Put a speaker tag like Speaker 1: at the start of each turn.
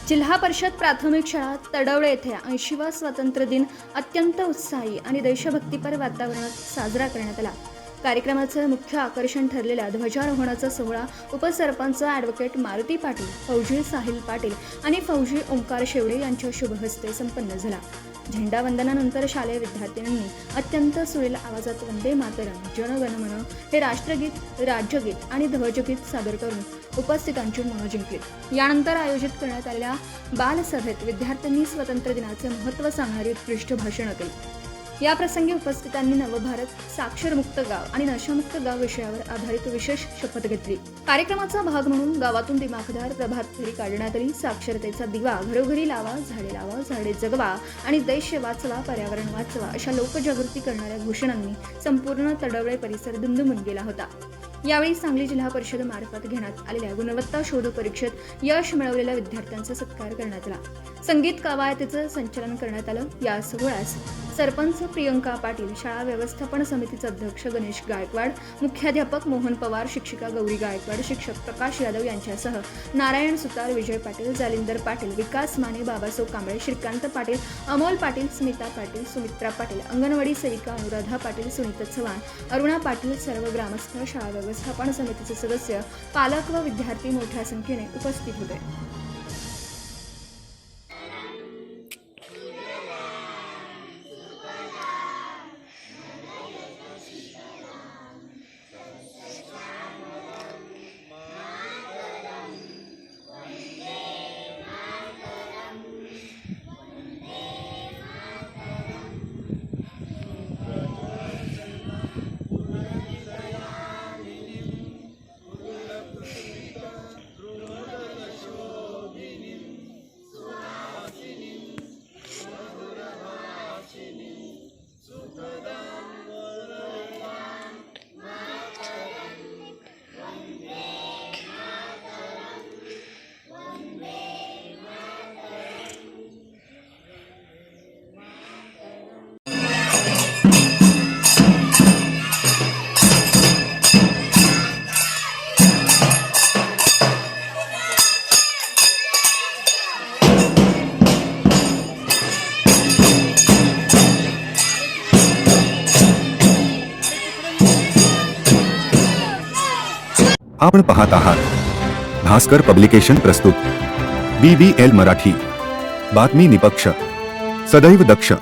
Speaker 1: जिल्हा परिषद प्राथमिक शाळा तडवळे येथे 80वा स्वातंत्र्य दिन अत्यंत उत्साही आणि देशभक्तीपर वातावरणात साजरा करण्यात आला। कार्यक्रमाचे मुख्य आकर्षण ठरलेल्या ध्वजारोहणाचा सोहळा उपसरपंच ॲडव्होकेट मारुती पाटील, फौजी साहिल पाटील आणि फौजी ओंकार शेवडे यांच्या शुभ हस्ते संपन्न झाला। झेंडावंदनानंतर शालेय विद्यार्थ्यांनी अत्यंत सुरेल आवाजात वंदे मातरम, जन गण मन हे राष्ट्रगीत, राज्यगीत आणि ध्वजगीत सादर करून उपस्थितांची मनं जिंकली। यानंतर आयोजित करण्यात आलेल्या बालसभेत विद्यार्थ्यांनी स्वातंत्र्य दिनाचे महत्त्व सांगणारी उत्कृष्ट भाषणे केली। या प्रसंगी उपस्थितांनी नवभारत, साक्षरमुक्त गाव आणि नशामुक्त गाव विषयावर आधारित विशेष शपथ घेतली। कार्यक्रमाचा भाग म्हणून गावातून दिमाखदार प्रभात फेरी काढण्यात आली। साक्षरतेचा दिवा घरोघरी लावा, झाडे जगवा आणि देश वाचवा, पर्यावरण वाचवा अशा लोकजागृती करणाऱ्या घोषणांनी संपूर्ण तडवळे परिसर दुमदुमून गेला होता। यावेळी सांगली जिल्हा परिषद मार्फत घेण्यात आलेल्या गुणवत्ता शोध परीक्षेत यश मिळवलेल्या विद्यार्थ्यांचा सत्कार करण्यात आला। संगीत कवायतीचं संचालन करण्यात आलं। या सोहळ्यास सरपंच प्रियंका पाटील, शाळा व्यवस्थापन समितीचे अध्यक्ष गणेश गायकवाड, मुख्याध्यापक मोहन पवार, शिक्षिका गौरी गायकवाड, शिक्षक प्रकाश यादव यांच्यासह नारायण सुतार, विजय पाटील, जालिंदर पाटील, विकास माने, बाबासो कांबळे, श्रीकांत पाटील, अमोल पाटील, स्मिता पाटील, सुमित्रा पाटील, अंगणवाडी सेविका अनुराधा पाटील, सुनीता चव्हाण, अरुणा पाटील, सर्व ग्रामस्थ, शाळा व्यवस्थापन समितीचे सदस्य, पालक व विद्यार्थी मोठ्या संख्येने उपस्थित होते।
Speaker 2: आपण पाहत आहात भास्कर पब्लिकेशन प्रस्तुत BBL मराठी, बातमी निपक्ष, सदैव दक्ष।